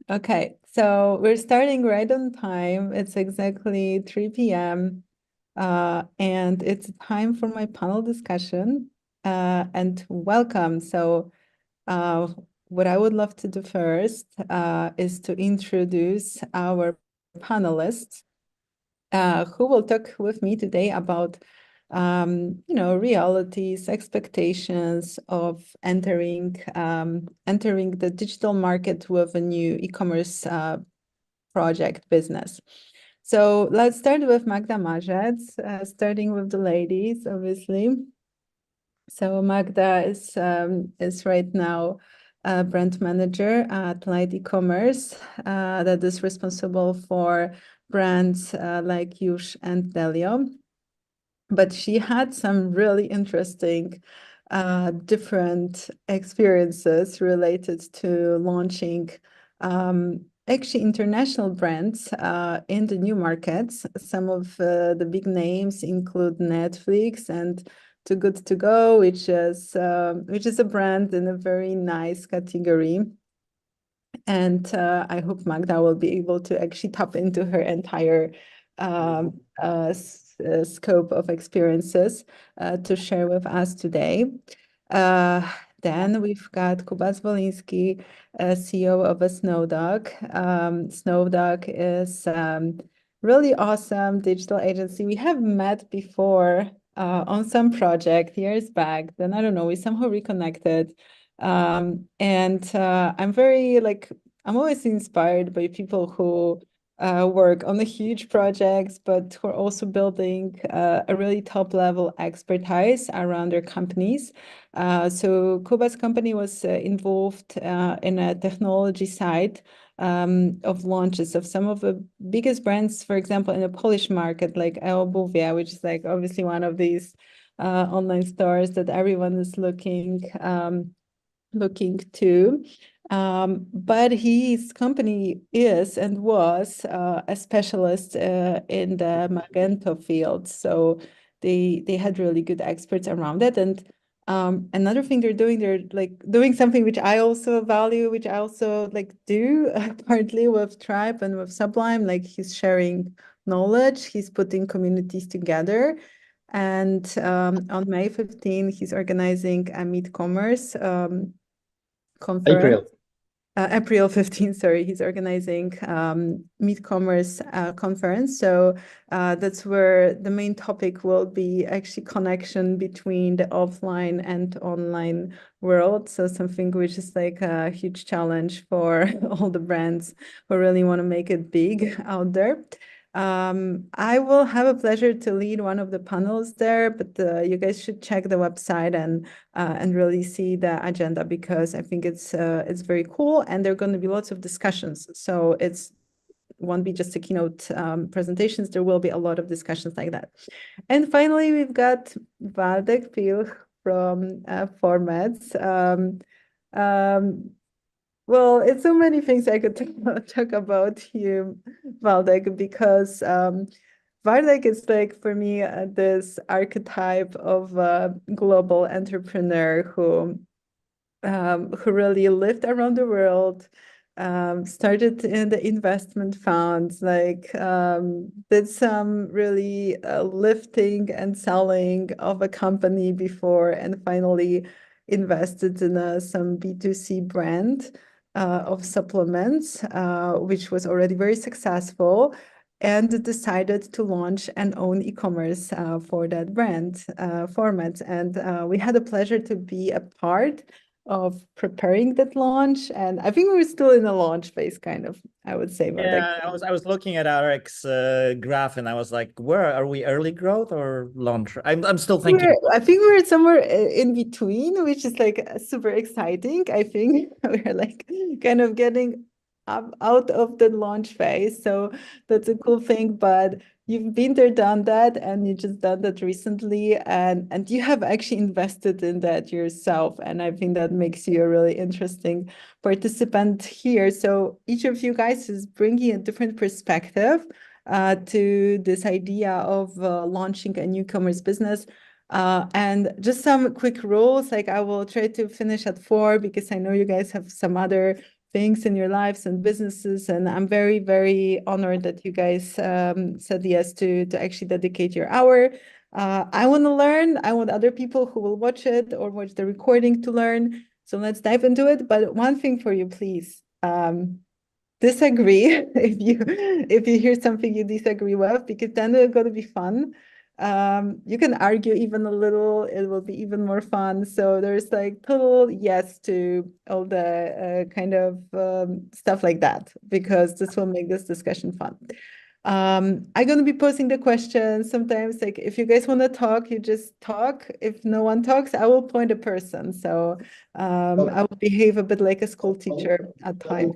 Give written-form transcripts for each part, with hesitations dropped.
Okay, so we're starting right on time. It's exactly 3 p.m. And it's time for my panel discussion. And welcome. So uh, what I would love to do first is to introduce our panelists who will talk with me today about realities, expectations of entering the digital market with a new e-commerce project business. So let's start with Magda Marzec, starting with the ladies, obviously. So Magda is right now a brand manager at Lite e-commerce that is responsible for brands like Yush and Delio. But she had some really interesting different experiences related to launching actually international brands in the new markets. Some of the big names include Netflix and Too Good To Go, which is a brand in a very nice category. And I hope Magda will be able to actually tap into her entire scope of experiences to share with us today. Then we've got Kuba Zwoliński, CEO of a Snowdog. Snowdog is really awesome digital agency. We have met before on some project years back. Then I don't know, we somehow reconnected. And I'm always inspired by people who work on the huge projects, but who are also building a really top level expertise around their companies. So Kuba's company was involved in a technology side of launches of some of the biggest brands, for example, in the Polish market, like Ewa, which is like obviously one of these online stores that everyone is looking to. But his company is and was a specialist in the Magento field. So they had really good experts around it. And another thing they're like doing something which I also value, which I also like do partly with Tribe and with Sublime. Like he's sharing knowledge, he's putting communities together. And on May 15, he's organizing a Meet Commerce conference. April. April 15, sorry, he's organizing Meet Commerce conference. So that's where the main topic will be actually connection between the offline and online world. So something which is like a huge challenge for all the brands who really want to make it big out there. I will have a pleasure to lead one of the panels there, but you guys should check the website and really see the agenda, because I think it's very cool, and there are going to be lots of discussions. So it's won't be just a keynote presentations. There will be a lot of discussions like that. And finally, we've got Waldek Pilch from Formats. Well, it's so many things I could talk about you, Waldek, because Waldek is like, for me, this archetype of a global entrepreneur who really lived around the world, started in the investment funds, like did some really lifting and selling of a company before, and finally invested in some B2C brand of supplements, which was already very successful, and decided to launch and own e-commerce for that brand format. And we had the pleasure to be a part of preparing that launch. And I think we're still in the launch phase, kind of, I would say. But like, Yeah, I was looking at RX graph and I was like, where are we, early growth or launch? I'm still thinking. I think we're somewhere in between, which is like super exciting. I think we're like kind of getting out of the launch phase. So that's a cool thing. But you've been there, done that, and you just done that recently, and you have actually invested in that yourself. And I think that makes you a really interesting participant here. So each of you guys is bringing a different perspective to this idea of launching a new commerce business. And just some quick rules, like I will try to finish at 4 because I know you guys have some other things in your lives and businesses. And I'm very, very honored that you guys said yes to actually dedicate your hour. I want to learn. I want other people who will watch it or watch the recording to learn. So let's dive into it. But one thing for you, please. Disagree if you hear something you disagree with, because then it's going to be fun. You can argue even a little, it will be even more fun. So there's like total yes to all the kind of stuff like that, because this will make this discussion fun. I'm going to be posing the questions sometimes, like if you guys want to talk, you just talk. If no one talks, I will point a person. So I will behave a bit like a school teacher at times.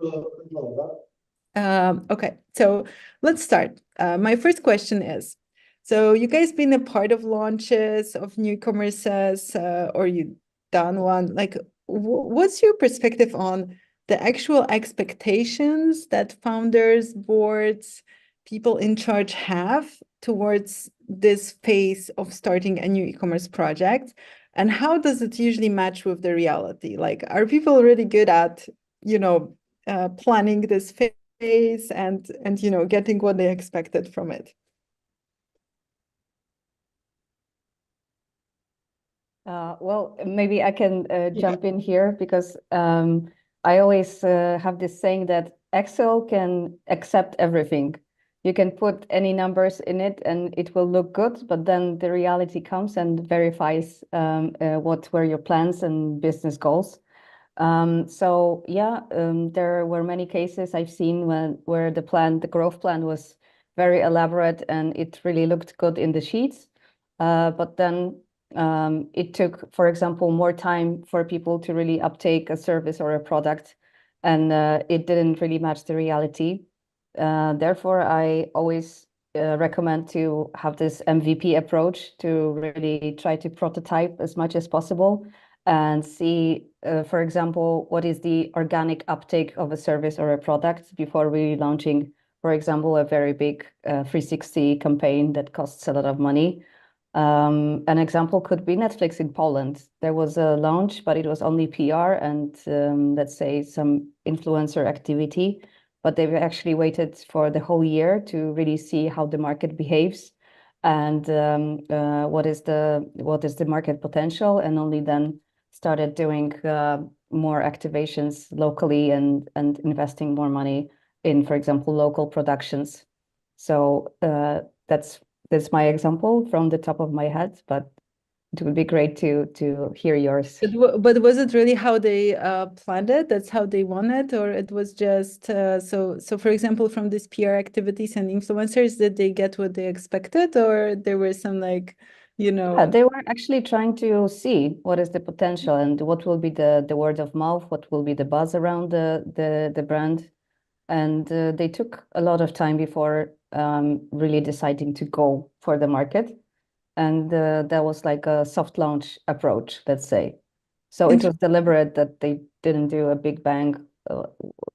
Okay, so let's start. My first question is, so you guys been a part of launches of newcomers, or you done one, like what's your perspective on the actual expectations that founders, boards, people in charge have towards this phase of starting a new e-commerce project? And how does it usually match with the reality? Like, are people really good at, planning this phase and getting what they expected from it? Well, maybe I can jump in here, because I always have this saying that Excel can accept everything. You can put any numbers in it and it will look good, but then the reality comes and verifies what were your plans and business goals. So yeah, there were many cases I've seen where the growth plan was very elaborate and it really looked good in the sheets. But then it took, for example, more time for people to really uptake a service or a product, and it didn't really match the reality. Therefore, I always recommend to have this MVP approach, to really try to prototype as much as possible and see, for example, what is the organic uptake of a service or a product before really launching, for example, a very big 360 campaign that costs a lot of money. An example could be Netflix in Poland. There was a launch, but it was only PR and let's say some influencer activity. But they've actually waited for the whole year to really see how the market behaves and what is the market potential, and only then started doing more activations locally and investing more money in, for example, local productions. So that's my example from the top of my head, but it would be great to hear yours. But was it really how they planned it? That's how they want it, or it was just so? For example, from these PR activities and influencers, did they get what they expected, or there were some Yeah, they were actually trying to see what is the potential and what will be the word of mouth, what will be the buzz around the brand, and they took a lot of time before really deciding to go for the market. And that was like a soft launch approach, let's say. So it was deliberate that they didn't do a big bang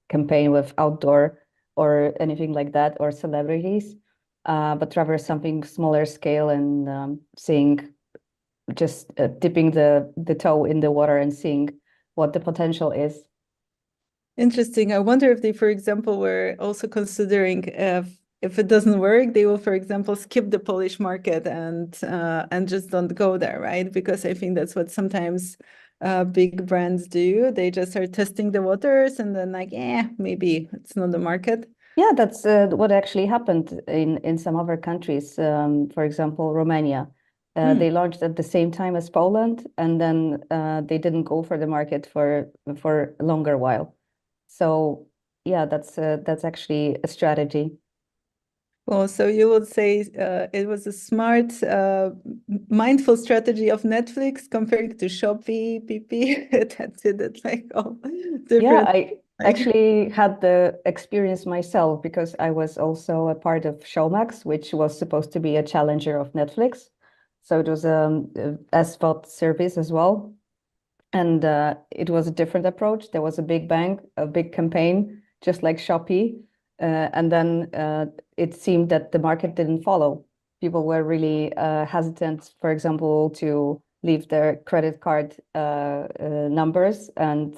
campaign with outdoor or anything like that, or celebrities, but rather something smaller scale and seeing, just dipping the toe in the water and seeing what the potential is. Interesting. I wonder if they, for example, were also considering if it doesn't work, they will, for example, skip the Polish market and just don't go there, right? Because I think that's what sometimes big brands do. They just are testing the waters and then like, maybe it's not the market. Yeah, that's what actually happened in some other countries. For example, Romania. They launched at the same time as Poland, and then they didn't go for the market for a longer while. So yeah, that's actually a strategy. Well, so you would say it was a smart, mindful strategy of Netflix compared to Shopee, PP that did it like all different. Yeah, I actually had the experience myself, because I was also a part of Showmax, which was supposed to be a challenger of Netflix. So it was a SVOD service as well. And it was a different approach. There was a big bang, a big campaign, just like Shopee. And then it seemed that the market didn't follow. People were really hesitant, for example, to leave their credit card numbers, and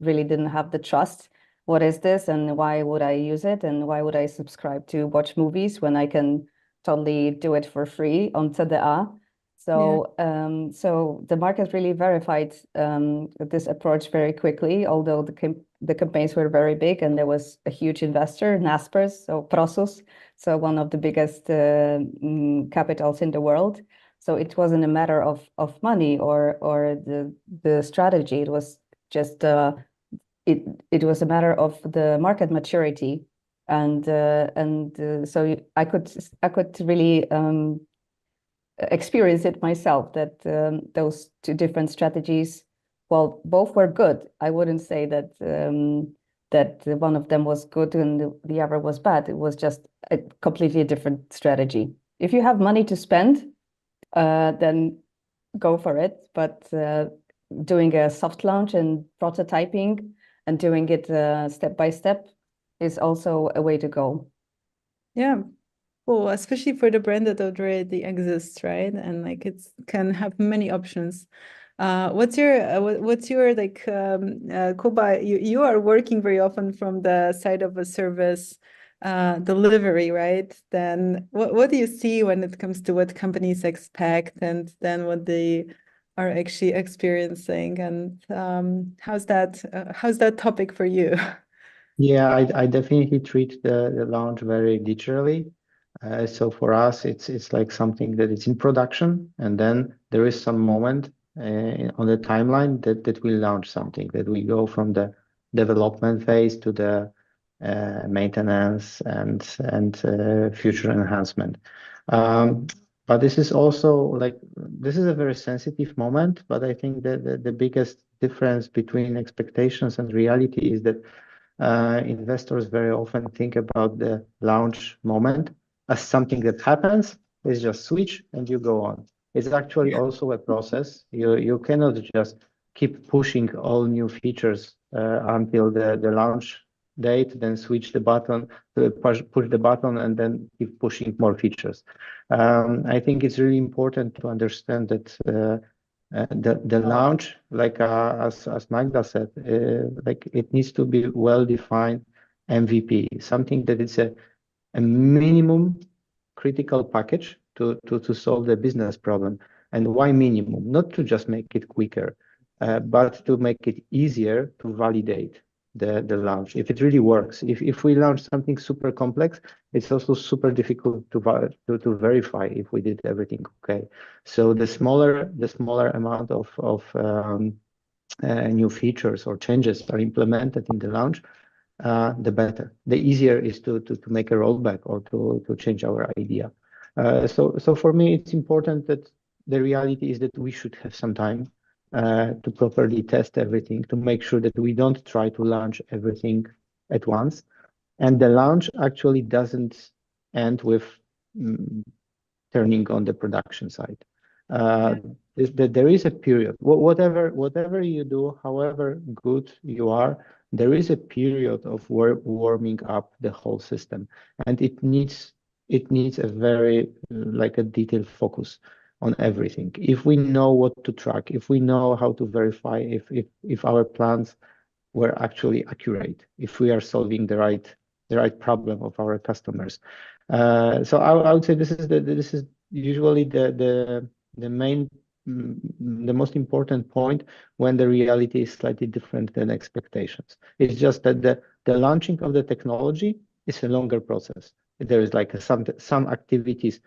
really didn't have the trust what is this and why would I use it and why would I subscribe to watch movies when I can totally do it for free on TDA. So so the market really verified this approach very quickly, although the campaigns were very big and there was a huge investor, Naspers, so Prosus, so one of the biggest capitals in the world. So it wasn't a matter of money or the strategy. It was just it was a matter of the market maturity, and so I could really experience it myself that those two different strategies, well, both were good. I wouldn't say that that one of them was good and the other was bad. It was just a completely different strategy. If you have money to spend, then go for it. But doing a soft launch and prototyping and doing it step by step is also a way to go. Yeah. Cool, especially for the brand that already exists, right? And like it's can have many options. What's your like Kuba, you are working very often from the side of a service delivery, right? Then what do you see when it comes to what companies expect and then what they are actually experiencing? And how's that topic for you? Yeah, I definitely treat the launch very digitally. So for us, it's like something that is in production, and then there is some moment on the timeline that we launch something, that we go from the development phase to the maintenance and future enhancement. But this is also like this is a very sensitive moment. But I think that the biggest difference between expectations and reality is that investors very often think about the launch moment as something that happens. It's just switch and you go on. It's actually also a process. You cannot just keep pushing all new features until the launch date, then switch the button, push the button, and then keep pushing more features. I think it's really important to understand that the launch, like as Magda said, like it needs to be well-defined MVP, something that is a minimum critical package to solve the business problem. And why minimum? Not to just make it quicker, but to make it easier to validate the launch. If it really works, if we launch something super complex, it's also super difficult to verify if we did everything okay. So the smaller amount of new features or changes are implemented in the launch, the better. The easier is to make a rollback or to change our idea. So for me, it's important that the reality is that we should have some time to properly test everything, to make sure that we don't try to launch everything at once. And the launch actually doesn't end with turning on the production side. There is a period, whatever you do, however good you are, there is a period of warming up the whole system, and it needs a very like a detailed focus on everything. If we know what to track, if we know how to verify if our plans were actually accurate, if we are solving the right problem of our customers. So I would say this is usually the main, the most important point when the reality is slightly different than expectations. It's just that the launching of the technology is a longer process. There is like some activities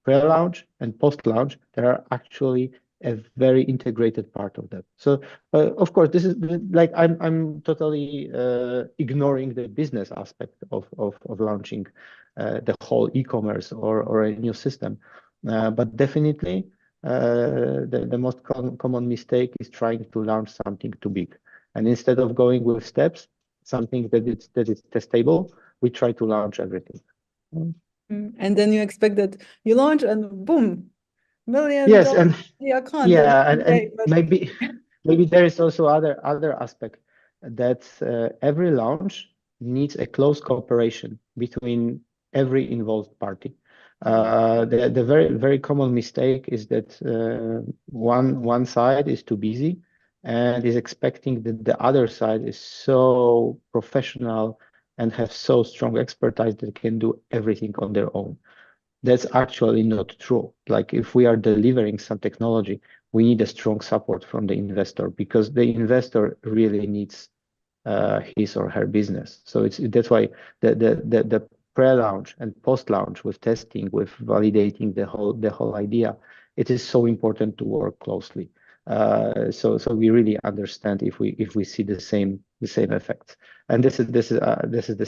pre-launch and post-launch that are actually a very integrated part of that. So of course, this is like I'm totally ignoring the business aspect of launching the whole e-commerce or a new system, but definitely the most common mistake is trying to launch something too big, and instead of going with steps, something that is testable, we try to launch everything. And then you expect that you launch and boom, $1 yes, and account. yeah, and maybe there is also other aspect that every launch needs a close cooperation between every involved party. The very common mistake is that one side is too busy and is expecting that the other side is so professional and have so strong expertise that can do everything on their own. That's actually not true. Like if we are delivering some technology, we need a strong support from the investor, because the investor really needs his or her business. So that's why the pre-launch and post-launch, with testing, with validating the whole idea, it is so important to work closely. So we really understand if we see the same effects. And this is the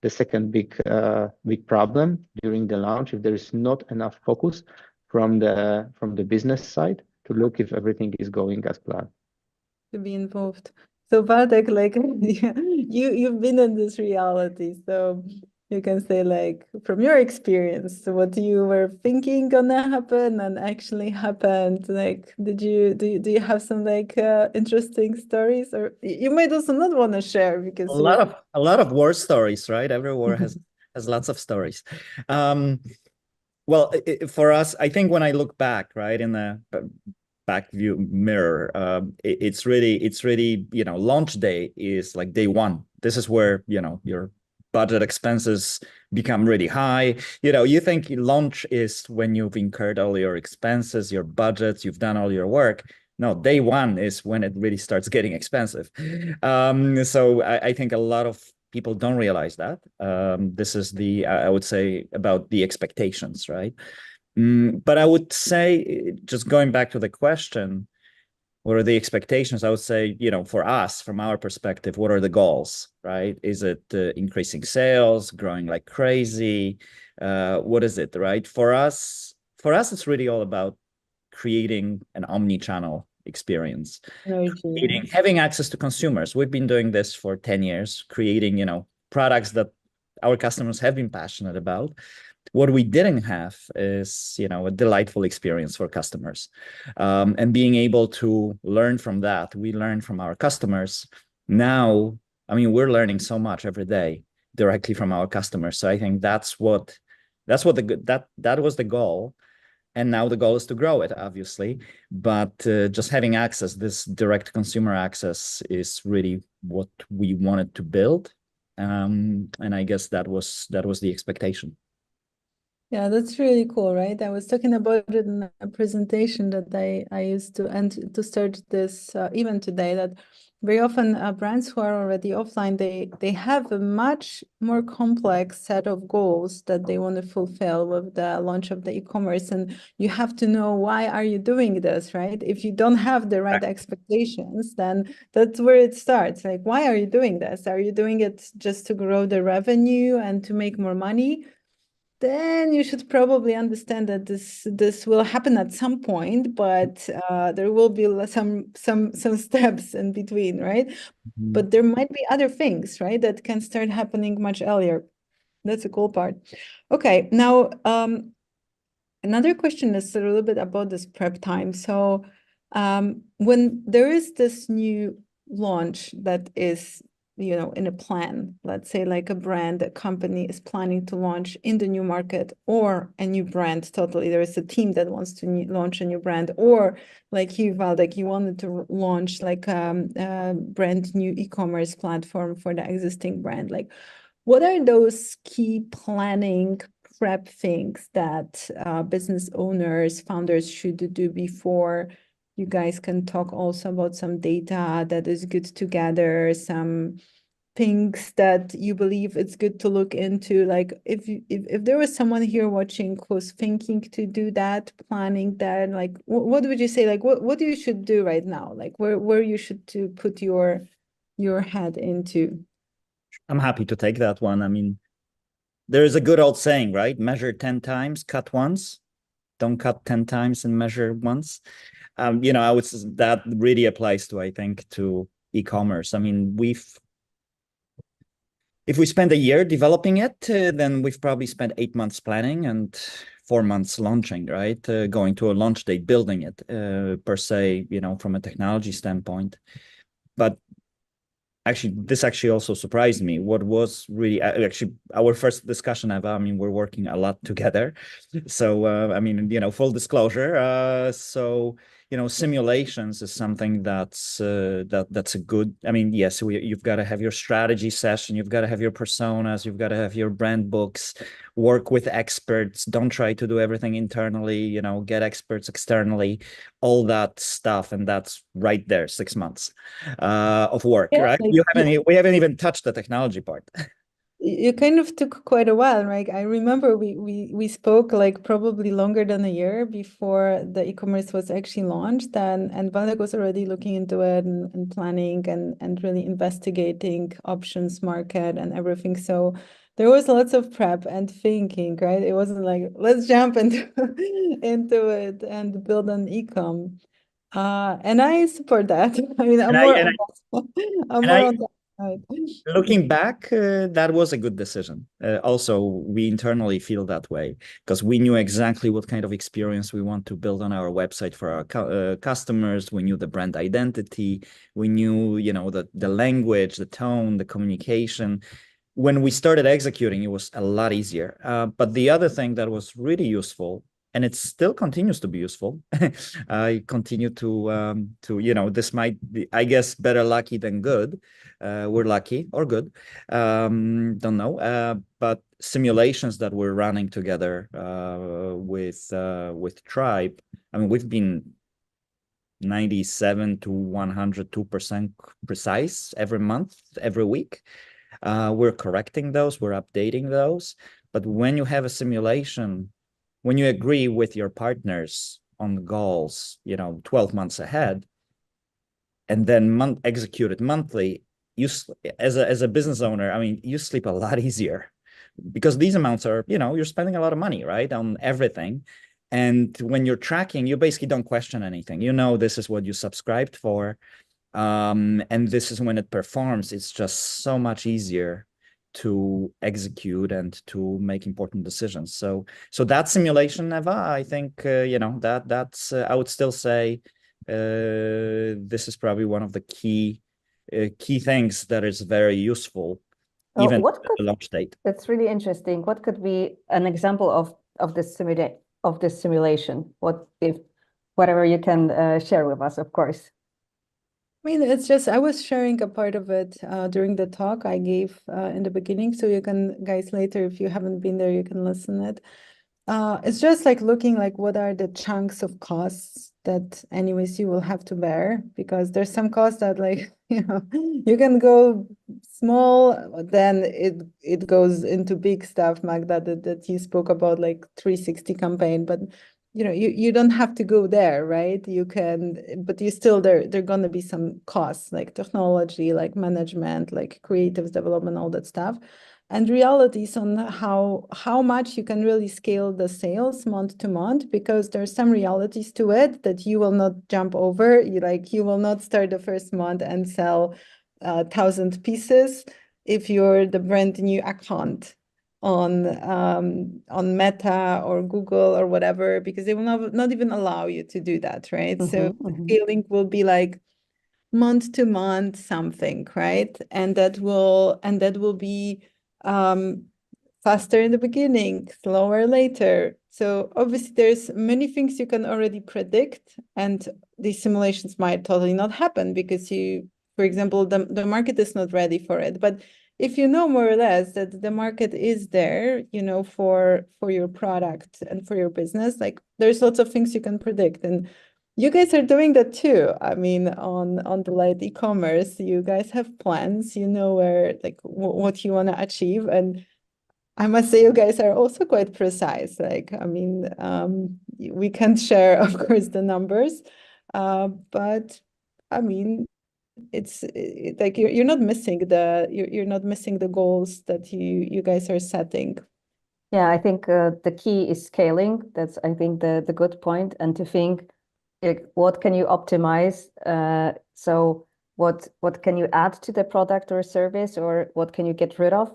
second big problem during the launch, if there is not enough focus from the business side to look if everything is going as planned. To be involved. So Bartek, like you've been in this reality, so you can say, like, from your experience, what you were thinking gonna happen and actually happened. Like, do you have some like interesting stories, or you might also not want to share because a lot of war stories, right? Every war has lots of stories. Well, for us, I think when I look back, right, in the back view mirror, it's really, you know, launch day is like day one. This is where, you know, your budget expenses become really high. You know, you think launch is when you've incurred all your expenses, your budgets, you've done all your work. No, day one is when it really starts getting expensive. So I think a lot of people don't realize that. This is I would say, about the expectations, right? But I would say, just going back to the question, what are the expectations? I would say, you know, for us, from our perspective, what are the goals, right? Is it increasing sales, growing like crazy? What is it, right? For us, it's really all about creating an omni-channel experience, having access to consumers. We've been doing this for 10 years, creating, you know, products that our customers have been passionate about. What we didn't have is, you know, a delightful experience for customers, and being able to learn from that. We learn from our customers. Now, I mean, we're learning so much every day directly from our customers. So I think that was the goal. And now the goal is to grow it, obviously, but just having access, this direct consumer access, is really what we wanted to build. And I guess that was the expectation. Yeah, that's really cool, right? I was talking about it in a presentation that I used to, and to start this event today, that very often brands who are already offline, they have a much more complex set of goals that they want to fulfill with the launch of the e-commerce. And you have to know, why are you doing this, right? If you don't have the right expectations, then that's where it starts. Like, why are you doing this? Are you doing it just to grow the revenue and to make more money? Then you should probably understand that this will happen at some point, but there will be some steps in between, right? Mm-hmm. But there might be other things, right, that can start happening much earlier. That's a cool part. Okay, now another question is a little bit about this prep time. So when there is this new launch that is, you know, in a plan, let's say like a brand, a company is planning to launch in the new market, or a new brand totally. There is a team that wants to launch a new brand, or like you, Waldek, you wanted to launch like a brand new e-commerce platform for the existing brand. Like, what are those key planning prep things that business owners, founders should do before? You guys can talk also about some data that is good to gather, some things that you believe it's good to look into. Like, if there was someone here watching who's thinking to do that, planning that, like, what would you say? Like, what you should do right now? Like, where you should to put your head into? I'm happy to take that one. I mean, there is a good old saying, right? Measure 10 times, cut once. Don't cut 10 times and measure once. You know, that really applies to, I think, to e-commerce. I mean, if we spend a year developing it, then we've probably spent 8 months planning and 4 months launching, right? Going to a launch date, building it per se, you know, from a technology standpoint. But actually, this actually also surprised me. What was really actually our first discussion about, I mean, we're working a lot together. So, I mean, you know, full disclosure. So, simulations is something that's a good. I mean, yes, you've got to have your strategy session, you've got to have your personas, you've got to have your brand books, work with experts. Don't try to do everything internally. Get experts externally, all that stuff, and that's right there, 6 months of work, Yeah, right? We haven't even touched the technology part. You kind of took quite a while, right? I remember we spoke like probably longer than a year before the e-commerce was actually launched, and Waldek was already looking into it and planning and really investigating options market and everything. So there was lots of prep and thinking, right? It wasn't like let's jump into into it and build an e-com. And I support that. I mean, I'm more on that. I'm more on that side. Looking back, that was a good decision. Also, we internally feel that way because we knew exactly what kind of experience we want to build on our website for our customers. We knew the brand identity. We knew, the language, the tone, the communication. When we started executing, it was a lot easier. But the other thing that was really useful, and it still continues to be useful, I continue to, this might be, I guess, better lucky than good. We're lucky or good, don't know. But simulations that we're running together with Tribe, I mean, we've been 97 to 102% precise every month, every week. We're correcting those, we're updating those. But when you have a simulation, when you agree with your partners on the goals, 12 months ahead, and then execute it monthly, you as a business owner, I mean, you sleep a lot easier because these amounts are, you're spending a lot of money, right, on everything. And when you're tracking, you basically don't question anything. This is what you subscribed for. And this is when it performs. It's just so much easier to execute and to make important decisions. So that simulation, Eva, I think, that's I would still say this is probably one of the key things that is very useful, even at the launch date. That's really interesting. What could be an example of this simulation? What if whatever you can share with us, of course. I mean, it's just, I was sharing a part of it during the talk I gave in the beginning. So you can, guys, later, if you haven't been there, you can listen it. It's just like looking like what are the chunks of costs that anyways you will have to bear, because there's some costs that like, you can go small, then it goes into big stuff, Magda, that you spoke about, like 360 campaign, but you don't have to go there, right? You can, but you still, there gonna be some costs, like technology, like management, like creative development, all that stuff. And realities on how much you can really scale the sales month to month, because there's some realities to it that you will not jump over. You will not start the first month and sell 1,000 pieces if you're the brand new account on Meta or Google or whatever, because they will not even allow you to do that, right? So scaling will be like month to month something, right? And that will be faster in the beginning, slower later. So obviously there's many things you can already predict, and these simulations might totally not happen because for example, the market is not ready for it. But if you know more or less that the market is there, for your product and for your business, like there's lots of things you can predict. And you guys are doing that too. I mean, on the Lite e-commerce, you guys have plans, where like what you want to achieve. And I must say, you guys are also quite precise. Like, I mean, we can't share, of course, the numbers, but I mean, it's like you're not missing the goals that you guys are setting. Yeah, I think the key is scaling. That's, I think, the good point, and to think, what can you optimize? So what can you add to the product or service, or what can you get rid of?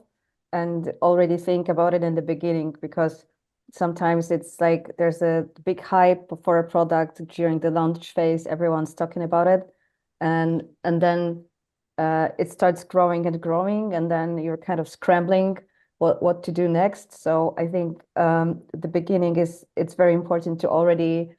And already think about it in the beginning, because sometimes it's like there's a big hype for a product during the launch phase. Everyone's talking about it, and then it starts growing and growing, and then you're kind of scrambling what to do next. So I think the beginning it's very important to already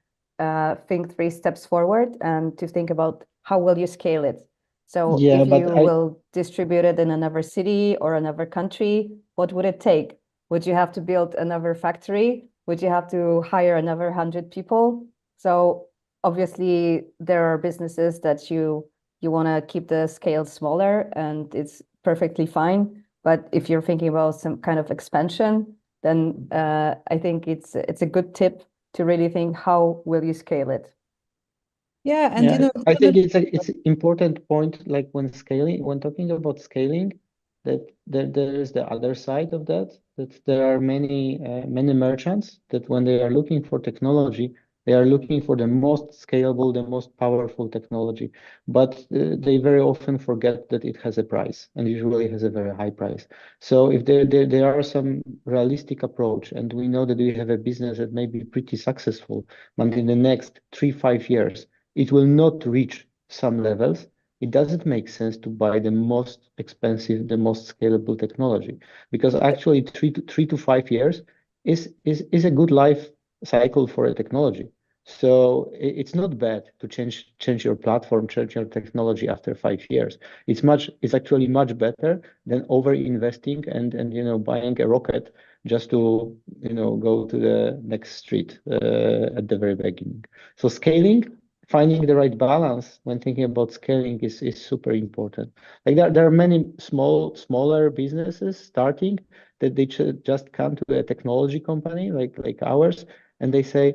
think 3 steps forward and to think about how will you scale it. So Yeah, if but you will distribute it in another city or another country, what would it take? Would you have to build another factory? Would you have to hire another 100 people? So obviously there are businesses that you want to keep the scale smaller, and it's perfectly fine. But if you're thinking about some kind of expansion, then I think it's a good tip to really think how will you scale it. Yeah, and Yeah, I think it's important point, like when talking about scaling, that there is the other side of that there are many merchants that when they are looking for technology, they are looking for the most scalable, the most powerful technology, but they very often forget that it has a price, and usually has a very high price. So if there are some realistic approach, and we know that we have a business that may be pretty successful, but in the next 3-5 years it will not reach some levels, it doesn't make sense to buy the most expensive, the most scalable technology, because actually 3 to 5 years is a good life cycle for a technology. So it's not bad to change your platform, change your technology after 5 years. It's actually much better than over investing and buying a rocket just to go to the next street at the very beginning. So finding the right balance when thinking about scaling is super important. Like there are many smaller businesses starting that they just come to a technology company like ours, and they say,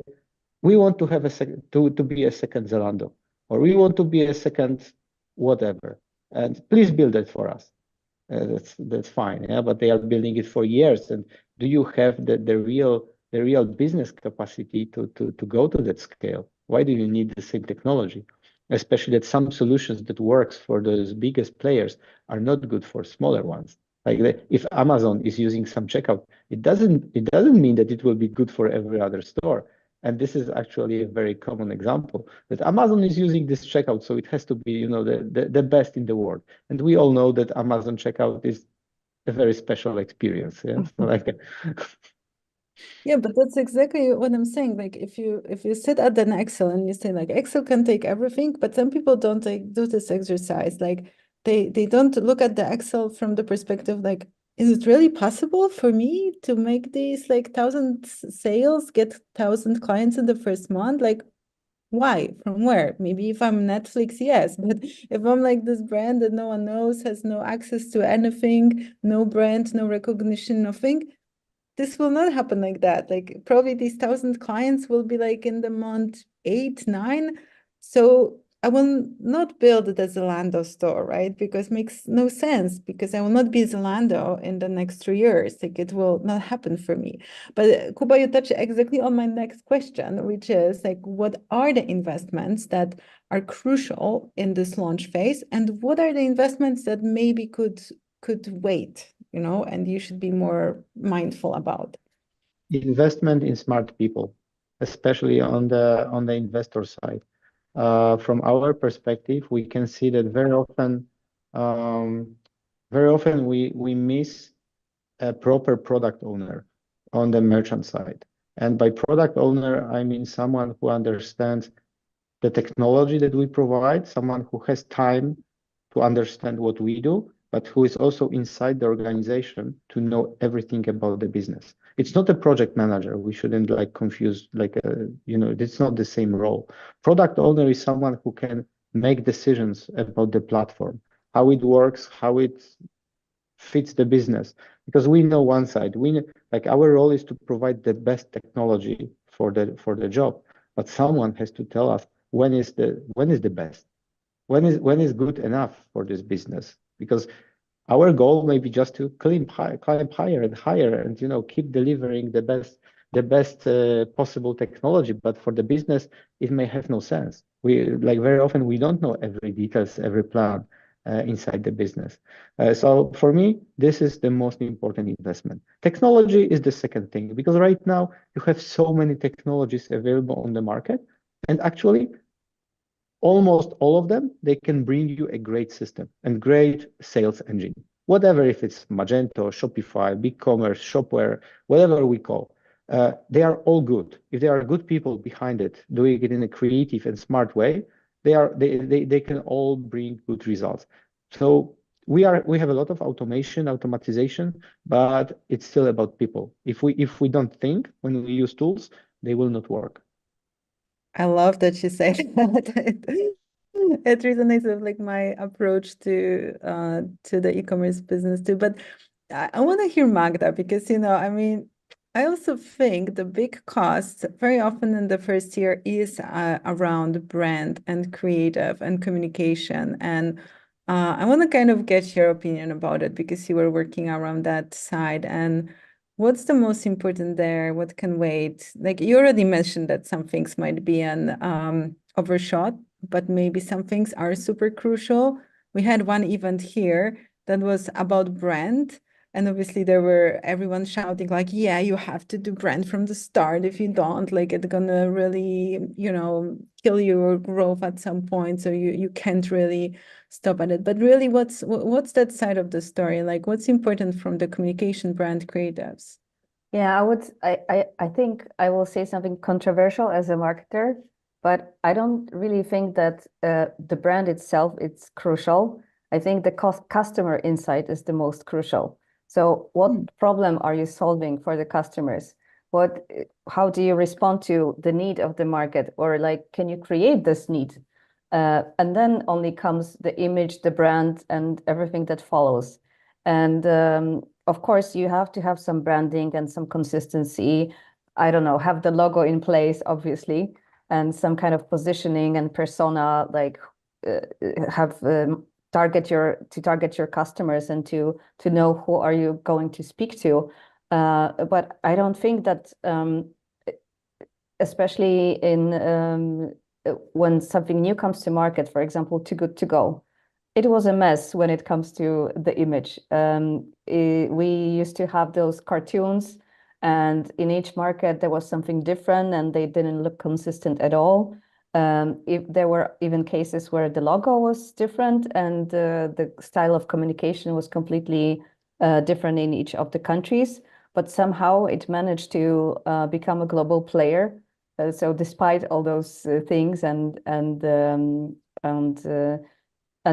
we want to have to be a second Zalando, or we want to be a second whatever, and please build it for us. That's fine, yeah, but they are building it for years. And do you have the real business capacity to go to that scale? Why do you need the same technology? Especially that some solutions that works for those biggest players are not good for smaller ones. Like if Amazon is using some checkout, it doesn't mean that it will be good for every other store. And this is actually a very common example that Amazon is using this checkout, so it has to be, the best in the world. And we all know that Amazon checkout is a very special experience. Yeah, so like. Yeah, but that's exactly what I'm saying. Like if you sit at an Excel and you say like Excel can take everything, but some people don't do this exercise. Like they don't look at the Excel from the perspective like, is it really possible for me to make these like 1,000 sales, get 1,000 clients in the first month? Like why? From where? Maybe if I'm Netflix, yes. But if I'm like this brand that no one knows, has no access to anything, no brand, no recognition, nothing, this will not happen like that. Like probably these 1,000 clients will be like in the month 8, 9. So I will not build the Zalando store, right? Because it makes no sense, because I will not be Zalando in the next 3 years. Like it will not happen for me. But Kuba, you touched exactly on my next question, which is like, what are the investments that are crucial in this launch phase? And what are the investments that maybe could wait, and you should be more mindful about? Investment in smart people, especially on the investor side. From our perspective, we can see that very often we miss a proper product owner on the merchant side. And by product owner, I mean someone who understands the technology that we provide, someone who has time to understand what we do, but who is also inside the organization to know everything about the business. It's not a project manager. We shouldn't confuse, it's not the same role. Product owner is someone who can make decisions about the platform, how it works, how it fits the business. Because we know one side, our role is to provide the best technology for the job, but someone has to tell us when is the best, when is good enough for this business. Because our goal may be just to climb higher and higher, and keep delivering the best possible technology. But for the business, it may have no sense. We very often we don't know every details, every plan inside the business. So for me, this is the most important investment. Technology is the second thing, because right now you have so many technologies available on the market, and actually almost all of them, they can bring you a great system and great sales engine. Whatever, if it's Magento, Shopify, BigCommerce, Shopware, whatever we call. they are all good. If there are good people behind it, doing it in a creative and smart way, they can all bring good results. So we have a lot of automatization, but it's still about people. If we don't think when we use tools, they will not work. I love that you said that. It resonates with like my approach to the e-commerce business too. But I want to hear Magda because I mean, I also think the big cost very often in the first year is around brand and creative and communication. And I want to kind of get your opinion about it because you were working around that side. And what's the most important there? What can wait? Like you already mentioned that some things might be an overshot, but maybe some things are super crucial. We had one event here that was about brand. And obviously there were everyone shouting like, yeah, you have to do brand from the start. If you don't, like it's gonna really, kill your growth at some point. So you can't really stop at it. But really, what's that side of the story? Like what's important from the communication brand creatives? Yeah, I think I will say something controversial as a marketer, but I don't really think that the brand itself is crucial. I think the customer insight is the most crucial. So what problem are you solving for the customers? How do you respond to the need of the market? Or like, can you create this need? And then only comes the image, the brand, and everything that follows. And of course, you have to have some branding and some consistency. I don't know, have the logo in place, obviously, and some kind of positioning and persona, like have target your customers and to know who are you going to speak to. But I don't think that, especially in when something new comes to market, for example, Too Good To Go, it was a mess when it comes to the image. We used to have those cartoons, and in each market there was something different, and they didn't look consistent at all. If there were even cases where the logo was different and the style of communication was completely different in each of the countries, but somehow it managed to become a global player. So despite all those things and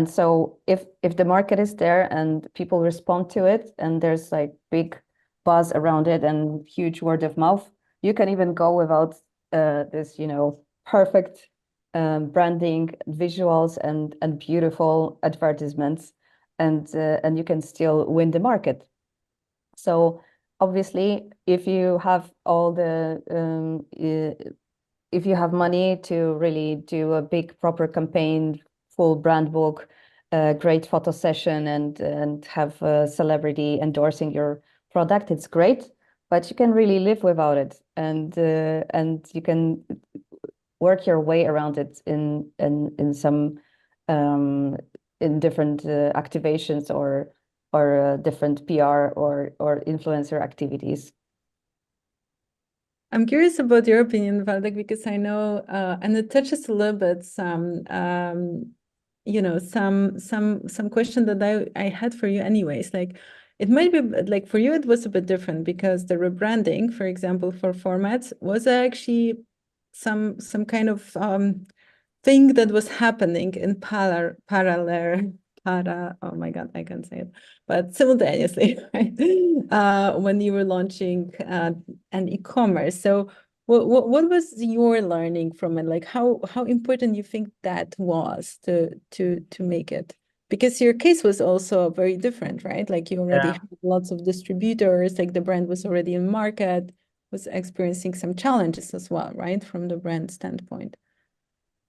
so if the market is there and people respond to it and there's like big buzz around it and huge word of mouth, you can even go without this, perfect branding, visuals and beautiful advertisements, and you can still win the market. So obviously, if you have if you have money to really do a big proper campaign, full brand book, great photo session, and have a celebrity endorsing your product, it's great. But you can really live without it, and you can work your way around it in some in different activations or different PR or influencer activities. I'm curious about your opinion, Waldek, because I know, and it touches a little bit some question that I had for you anyways. Like it might be like for you, it was a bit different because the rebranding, for example, for formats was actually some kind of thing that was happening in parallel. Oh my God, I can't say it, but simultaneously, right? When you were launching an e-commerce. So what was your learning from it? Like how important you think that was to make it? Because your case was also very different, right? Like you already had lots of distributors, like the brand was already in market, was experiencing some challenges as well, right? From the brand standpoint.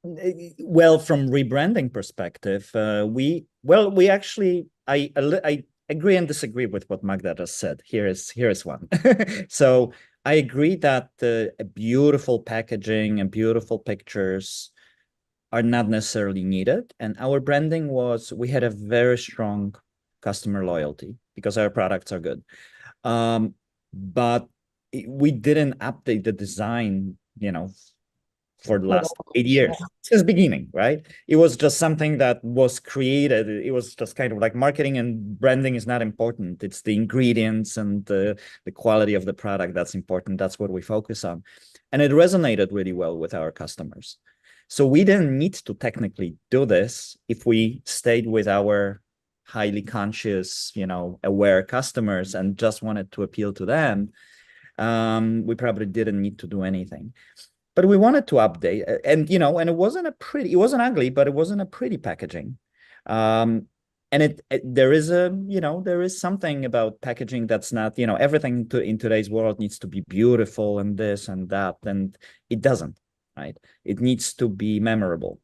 Well, from rebranding perspective, we actually I agree and disagree with what Magda just said. Here is one. So I agree that beautiful packaging and beautiful pictures are not necessarily needed. And our branding we had a very strong customer loyalty because our products are good. But we didn't update the design, for the last 8 years since beginning, right? It was just something that was created. It was just kind of like marketing and branding is not important. It's the ingredients and the quality of the product that's important. That's what we focus on. And it resonated really well with our customers. So we didn't need to technically do this if we stayed with our highly conscious, aware customers and just wanted to appeal to them. We probably didn't need to do anything. But we wanted to update, and and it wasn't ugly, but it wasn't a pretty packaging. And there is something about packaging that's not, everything in today's world needs to be beautiful and this and that, and it doesn't, right? It needs to be memorable.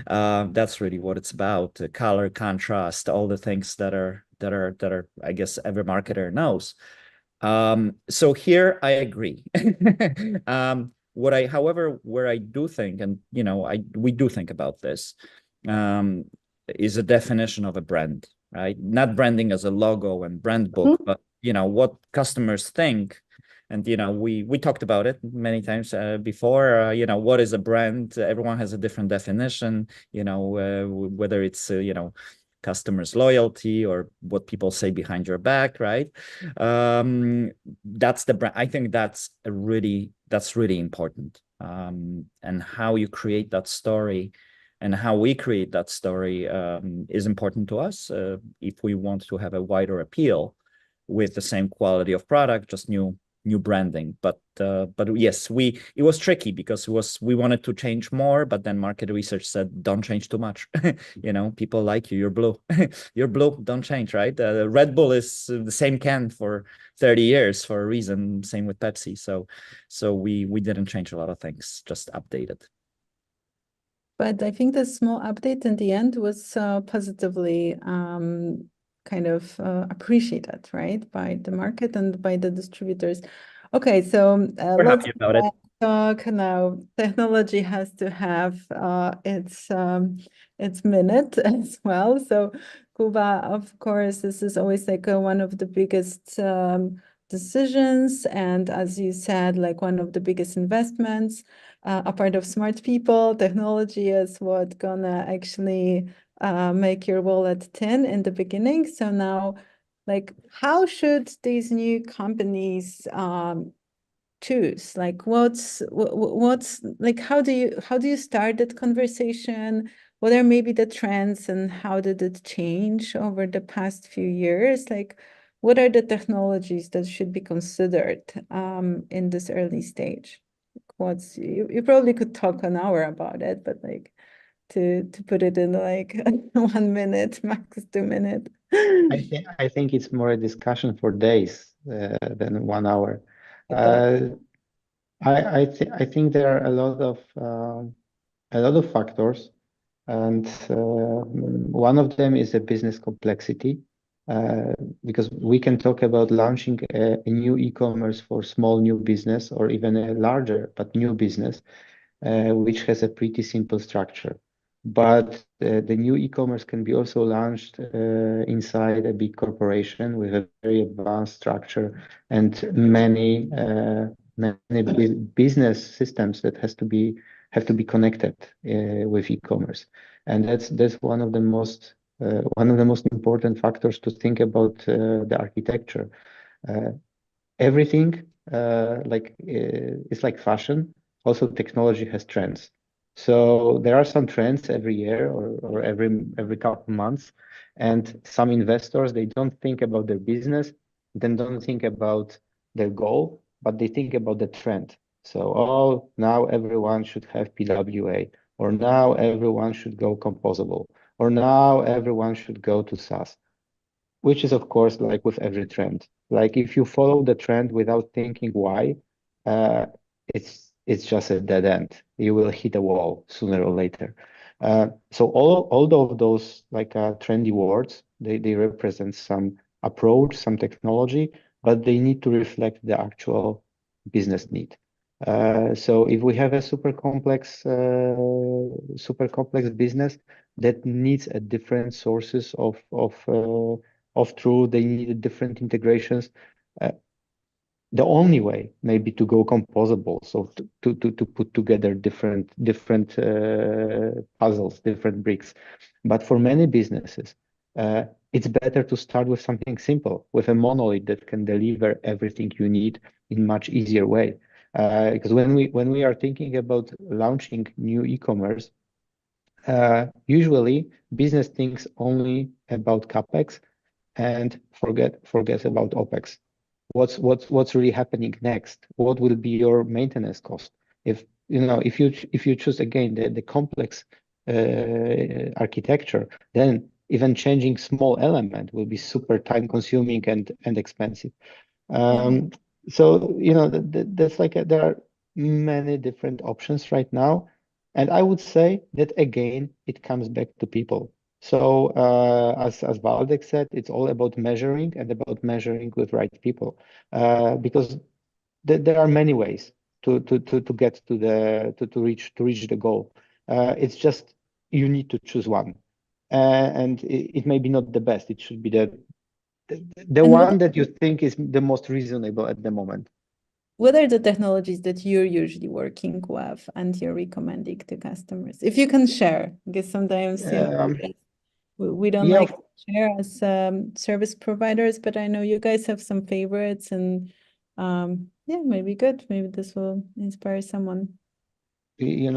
That's really what it's about. Color, contrast, all the things that are, I guess every marketer knows. So here I agree. However, where I do think, and we do think about this, is a definition of a brand, right? Not branding as a logo and brand book, but what customers think. And we talked about it many times before. What is a brand? Everyone has a different definition. Whether it's customers' loyalty or what people say behind your back, right? That's the brand. I think that's really important. And how you create that story and how we create that story is important to us if we want to have a wider appeal with the same quality of product, just new branding. But yes, it was tricky because we wanted to change more, but then market research said don't change too much. People like you're blue. You're blue, don't change, right? Red Bull is the same can for 30 years for a reason. Same with Pepsi. So we didn't change a lot of things, just updated. But I think the small update in the end was positively kind of appreciated, right, by the market and by the distributors. Okay, so let's happy about it. Talk now. Technology has to have its minute as well. So Kuba, of course, this is always like one of the biggest decisions, and as you said, like one of the biggest investments. A part of smart people, technology is what gonna actually make your wallet thin in the beginning. So now, like, how should these new companies choose? Like, what's like, how do you start that conversation? What are maybe the trends and how did it change over the past few years? Like, what are the technologies that should be considered in this early stage? You probably could talk an hour about it, but like to put it in like 1 minute, max 2 minutes. I think it's more a discussion for days than 1 hour. I think there are a lot of factors, and one of them is a business complexity. Because we can talk about launching a new e-commerce for small new business or even a larger but new business, which has a pretty simple structure. But the new e-commerce can be also launched inside a big corporation with a very advanced structure and many business systems that have to be connected with e-commerce, and that's one of the most important factors to think about the architecture. Everything it's like fashion. Also, technology has trends. So there are some trends every year or every couple of months, and some investors, they don't think about their business, then don't think about their goal, but they think about the trend. So, now everyone should have PWA, or now everyone should go composable, or now everyone should go to SaaS, which is, of course, like with every trend. Like if you follow the trend without thinking why, it's just a dead end. You will hit a wall sooner or later. So all of those trendy words, they represent some approach, some technology, but they need to reflect the actual business need. So if we have a super complex business that needs a different sources of truth, they need different integrations. the only way maybe to go composable, so to put together different puzzles, different bricks. But for many businesses, it's better to start with something simple, with a monolith that can deliver everything you need in much easier way. Because when we are thinking about launching new e-commerce, usually business thinks only about capex and forget about OpEx. What's really happening next? What will be your maintenance cost? If you choose again the complex architecture, then even changing small element will be super time consuming and expensive. So that's like there are many different options right now, and I would say that again it comes back to people. So as Waldek said, it's all about measuring and about measuring with right people, because there are many ways to get to reach the goal. It's just you need to choose one, and it may be not the best. It should be the And one that you think is the most reasonable at the moment. what are the technologies that you're usually working with and you're recommending to customers? If you can share, because sometimes we don't Yeah, like to share as service providers, but I know you guys have some favorites, and yeah, maybe good. Maybe this will inspire someone.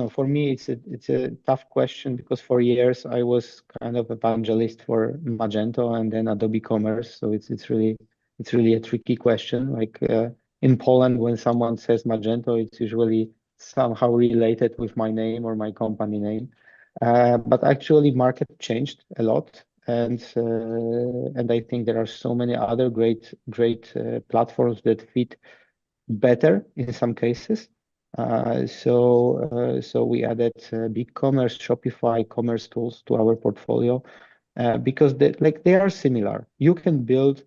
for me, it's a tough question because for years I was kind of evangelist for Magento and then Adobe Commerce. So it's really a tricky question. Like in Poland, when someone says Magento, it's usually somehow related with my name or my company name. But actually, market changed a lot, and I think there are so many other great platforms that fit better in some cases. So we added BigCommerce, Shopify, commerce tools to our portfolio because they are similar. You can build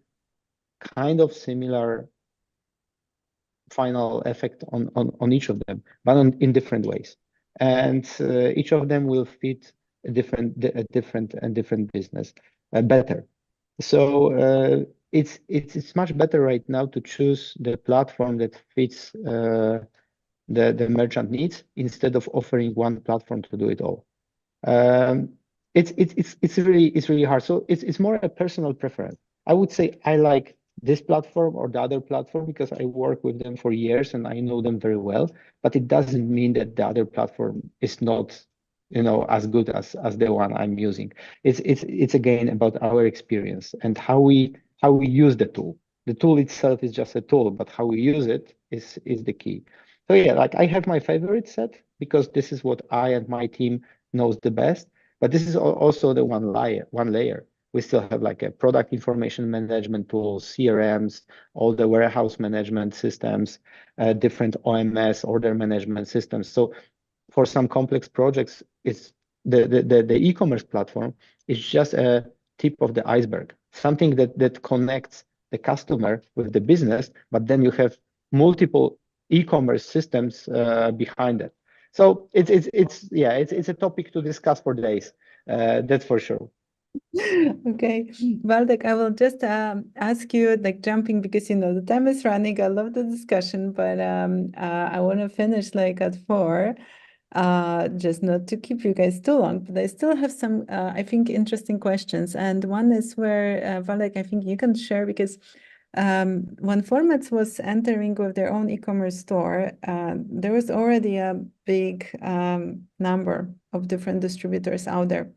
kind of similar final effect on each of them, but in different ways. And each of them will fit a different business better. So it's much better right now to choose the platform that fits the merchant needs instead of offering one platform to do it all. It's really hard. So it's more a personal preference. I would say I like this platform or the other platform because I work with them for years and I know them very well. But it doesn't mean that the other platform is not, as good as the one I'm using. It's again about our experience and how we use the tool. The tool itself is just a tool, but how we use it is the key. So yeah, like I have my favorite set because this is what I and my team knows the best. But this is also the one layer. We still have like a product information management tools, CRMs, all the warehouse management systems, different OMS, order management systems. So for some complex projects, it's the e-commerce platform is just a tip of the iceberg, something that connects the customer with the business, but then you have multiple e-commerce systems behind it. So it's a topic to discuss for days. That's for sure. Okay, Waldek, I will just ask you, like jumping because the time is running. I love the discussion, but I want to finish like at 4, just not to keep you guys too long. But I still have some, I think, interesting questions. And one is where Waldek, I think you can share because when Formats was entering with their own e-commerce store, there was already a big number of different distributors out there.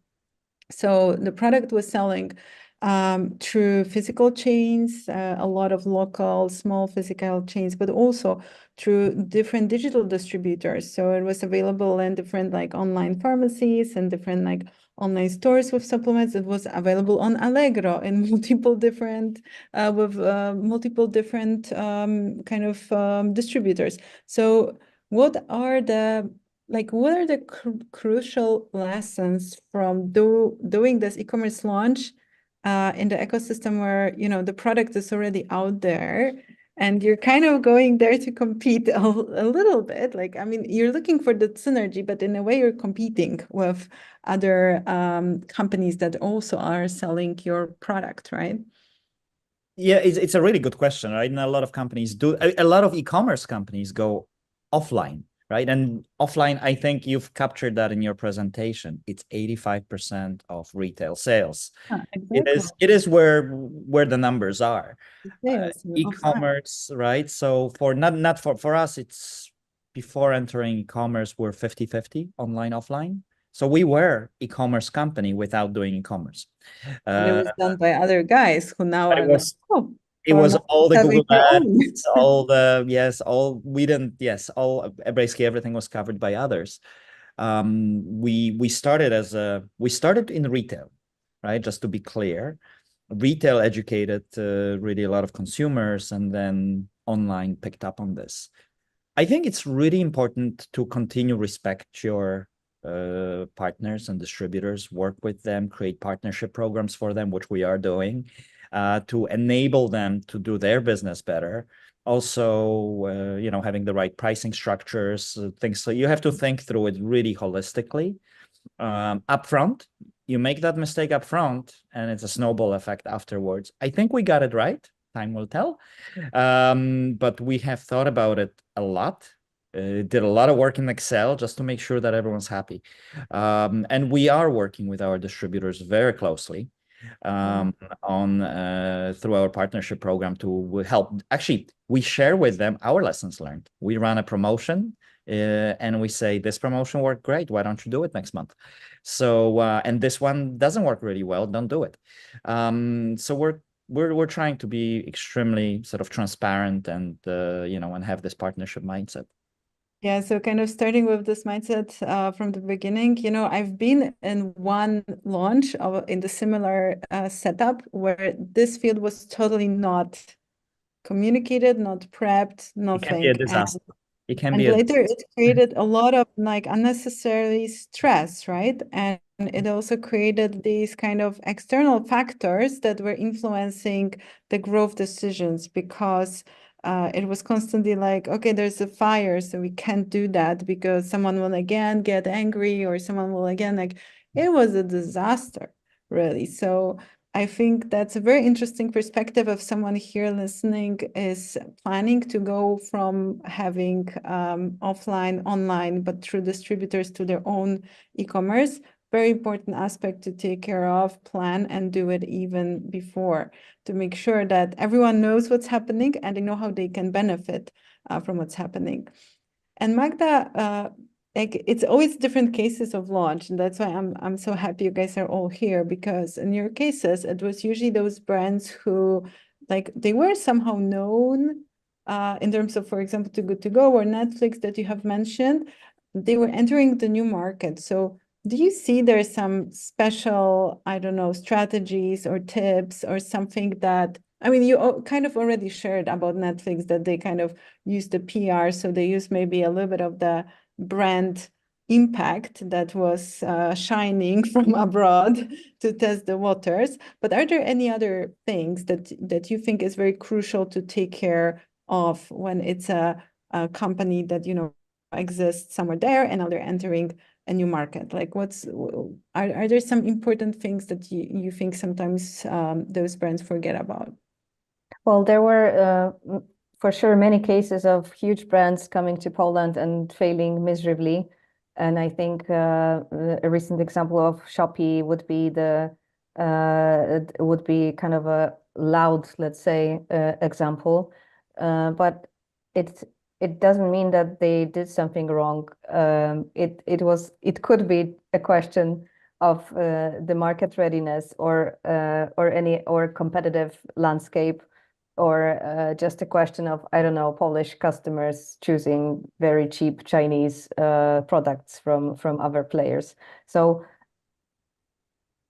So the product was selling through physical chains, a lot of local small physical chains, but also through different digital distributors. So it was available in different like online pharmacies and different like online stores with supplements. It was available on Allegro in multiple different kind of distributors. So what are the crucial lessons from doing this e-commerce launch in the ecosystem where the product is already out there and you're kind of going there to compete a little bit? Like, I mean, you're looking for the synergy, but in a way you're competing with other companies that also are selling your product, right? Yeah, it's a really good question, right? And a lot of companies do, a lot of e-commerce companies go offline, right? And offline, I think you've captured that in your presentation. It's 85% of retail sales. Exactly. It is where the numbers are. Sales and offline. E-commerce, right? So not for us, it's before entering e-commerce, we're 50-50 online, offline. So we were e-commerce company without doing e-commerce. And it was done by other guys who now But are like, oh, it or was not all the having Google their Ads, own. all the we didn't all basically everything was covered by others. We started in retail, right? Just to be clear, retail educated really a lot of consumers, and then online picked up on this. I think it's really important to continue respect your partners and distributors, work with them, create partnership programs for them, which we are doing, to enable them to do their business better. Also, having the right pricing structures, things. So you have to think through it really holistically. Upfront, you make that mistake upfront, and it's a snowball effect afterwards. I think we got it right. Time will tell. But we have thought about it a lot. Did a lot of work in Excel just to make sure that everyone's happy. And we are working with our distributors very closely through our partnership program to help. Actually, we share with them our lessons learned. We run a promotion and we say, this promotion worked great. Why don't you do it next month? So, and this one doesn't work really well. Don't do it. So we're trying to be extremely sort of transparent and and have this partnership mindset. Yeah, so kind of starting with this mindset from the beginning, I've been in one launch in the similar setup where this field was totally not communicated, not prepped, nothing. It can be a disaster. It can and be later it created a lot of like unnecessary stress, right? And it also created these kind of external factors that were influencing the growth decisions, because it was constantly like, okay, there's a fire, so we can't do that because someone will again get angry, or someone will again it was a disaster, really. So I think that's a very interesting perspective of someone here listening is planning to go from having offline, online, but through distributors to their own e-commerce. Very important aspect to take care of, plan, and do it even before, to make sure that everyone knows what's happening and they know how they can benefit from what's happening. And Magda, it's always different cases of launch, and that's why I'm so happy you guys are all here, because in your cases it was usually those brands who they were somehow known in terms of, for example, Too Good To Go or Netflix that you have mentioned. They were entering the new market. So do you see there's some special, I don't know, strategies or tips or something that, I mean, you kind of already shared about Netflix, that they kind of use the PR, so they use maybe a little bit of the brand impact that was shining from abroad to test the waters. But are there any other things that you think is very crucial to take care of when it's a company that exists somewhere there and now they're entering a new market? Like are there some important things that you think sometimes those brands forget about? Well, there were for sure many cases of huge brands coming to Poland and failing miserably. And I think a recent example of Shopee would be kind of a loud, let's say, example. But it doesn't mean that they did something wrong. It could be a question of the market readiness or competitive landscape, or just a question of, I don't know, Polish customers choosing very cheap Chinese products from other players. So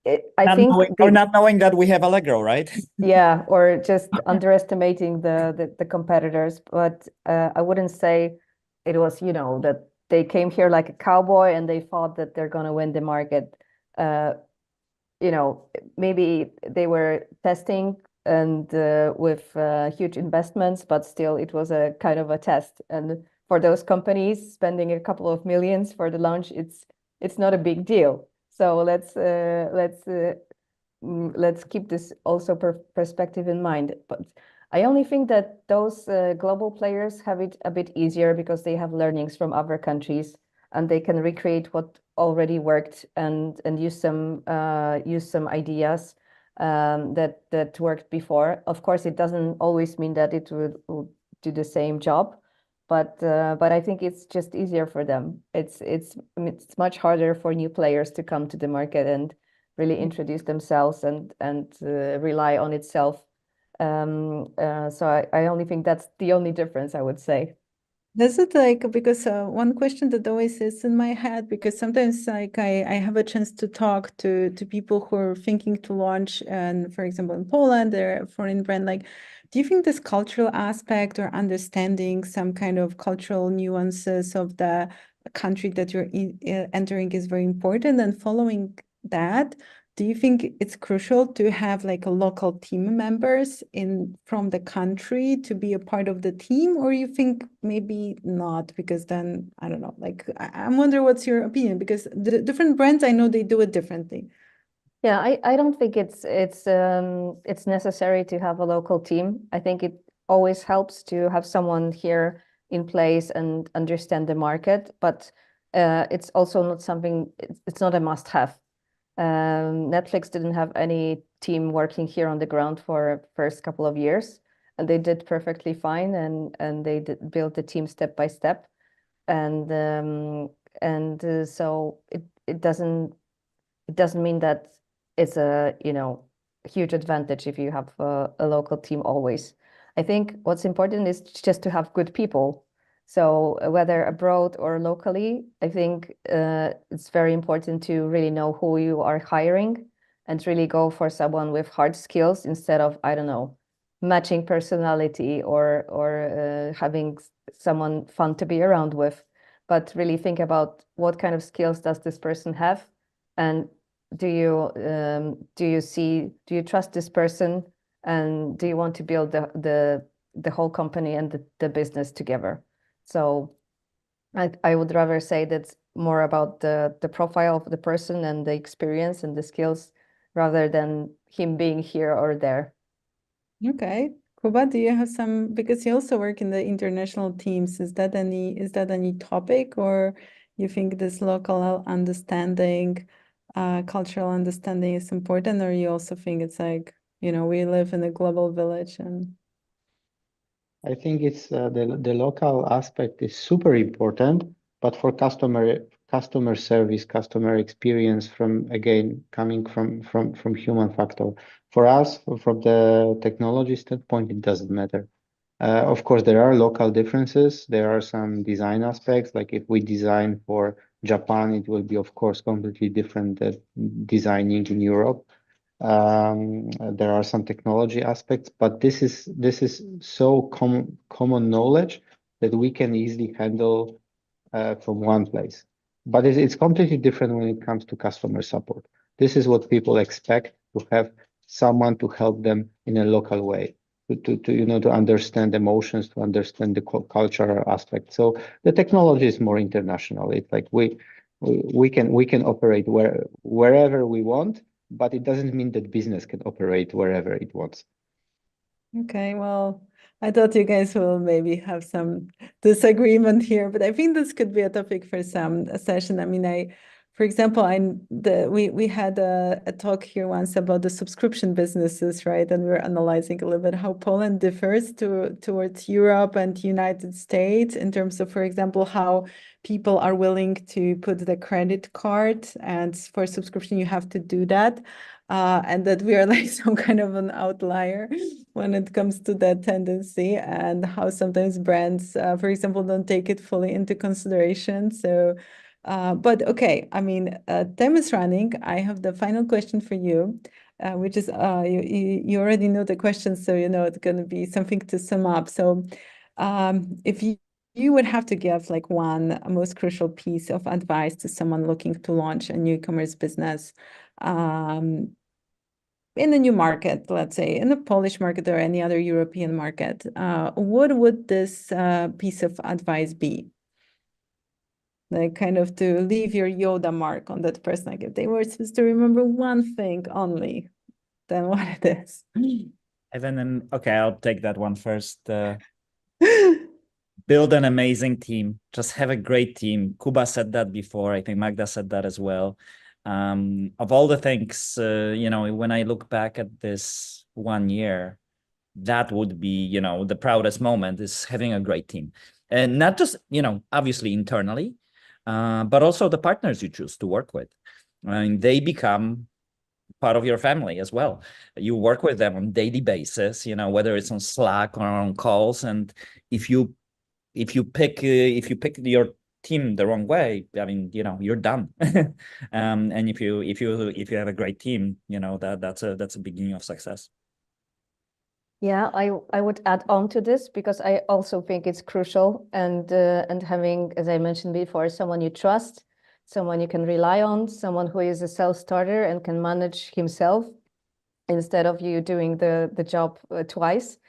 I think not knowing that we have Allegro, right? Yeah, or just underestimating the competitors. But I wouldn't say it was, that they came here like a cowboy and they thought that they're going to win the market. Maybe they were testing and with huge investments, but still it was a kind of a test. And for those companies spending a couple of millions for the launch, it's not a big deal. So let's let's keep this also perspective in mind. But I only think that those global players have it a bit easier because they have learnings from other countries and they can recreate what already worked and use some ideas that worked before. Of course, it doesn't always mean that it will do the same job, but I think it's just easier for them. It's much harder for new players to come to the market and really introduce themselves and rely on itself. So I only think that's the only difference, I would say. Does it like, because one question that always is in my head, because sometimes like I have a chance to talk to people who are thinking to launch, and for example, in Poland, they're a foreign brand, like, do you think this cultural aspect or understanding some kind of cultural nuances of the country that you're entering is very important? And following that, do you think it's crucial to have like a local team members from the country to be a part of the team, or you think maybe not, because then I don't know, like I'm wondering what's your opinion, because the different brands, I know they do it differently. Yeah, I don't think it's necessary to have a local team. I think it always helps to have someone here in place and understand the market, but it's also not something, it's not a must-have. Netflix didn't have any team working here on the ground for first couple of years, and they did perfectly fine, and they built the team step by step, and so it doesn't mean that it's a huge advantage if you have a local team always. I think what's important is just to have good people. So whether abroad or locally, I think it's very important to really know who you are hiring and really go for someone with hard skills instead of, I don't know, matching personality or having someone fun to be around with. But really think about what kind of skills does this person have, and do you trust this person, and do you want to build the whole company and the business together? So I would rather say that's more about the profile of the person and the experience and the skills rather than him being here or there. Okay. Kuba, do you have some, because you also work in the international teams, is that any topic, or you think this local understanding, cultural understanding is important, or you also think it's like, we live in a global village and I think it's the local aspect is super important, but for customer service, customer experience, from again coming from human factor. For us, from the technology standpoint, it doesn't matter. Of course, there are local differences. There are some design aspects, like if we design for Japan, it will be, of course, completely different than designing in Europe. There are some technology aspects, but this is so common knowledge that we can easily handle from one place. But it's completely different when it comes to customer support. This is what people expect, to have someone to help them in a local way, to understand emotions, to understand the cultural aspect. So the technology is more international. It's like we can operate wherever we want, but it doesn't mean that business can operate wherever it wants. Okay, well, I thought you guys will maybe have some disagreement here, but I think this could be a topic for some session. I mean, for example, we had a talk here once about the subscription businesses, right? And we were analyzing a little bit how Poland differs towards Europe and United States in terms of, for example, how people are willing to put the credit card, and for subscription you have to do that. And that we are like some kind of an outlier when it comes to that tendency, and how sometimes brands, for example, don't take it fully into consideration. So, but okay, I mean, time is running. I have the final question for you, which is you already know the question, so you know it's going to be something to sum up. So, if you would have to give like one most crucial piece of advice to someone looking to launch a new e-commerce business, in a new market, let's say in the Polish market or any other European market, what would this piece of advice be? Like kind of to leave your Yoda mark on that person, like if they were supposed to remember one thing only, than what it is. And then, okay, I'll take that one first. Build an amazing team. Just have a great team. Kuba said that before. I think Magda said that as well. Of all the things, when I look back at this 1 year, that would be, the proudest moment is having a great team. And not just, obviously internally, but also the partners you choose to work with. I mean, they become part of your family as well. You work with them on daily basis, whether it's on Slack or on calls. And if you pick your team the wrong way, I mean, you're done. And if you have a great team, that's a beginning of success. Yeah, I would add on to this because I also think it's crucial and having, as I mentioned before, someone you trust, someone you can rely on, someone who is a self-starter and can manage himself instead of you doing the job twice.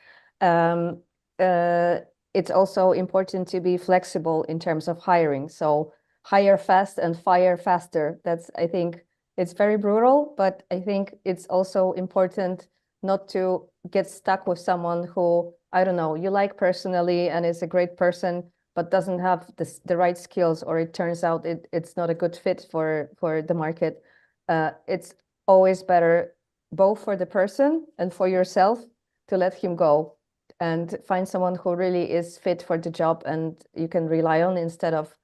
It's also important to be flexible in terms of hiring. So hire fast and fire faster. I think it's very brutal, but I think it's also important not to get stuck with someone who, I don't know, you like personally and is a great person, but doesn't have the right skills, or it turns out it's not a good fit for the market. It's always better, both for the person and for yourself, to let him go and find someone who really is fit for the job and you can rely on, instead of,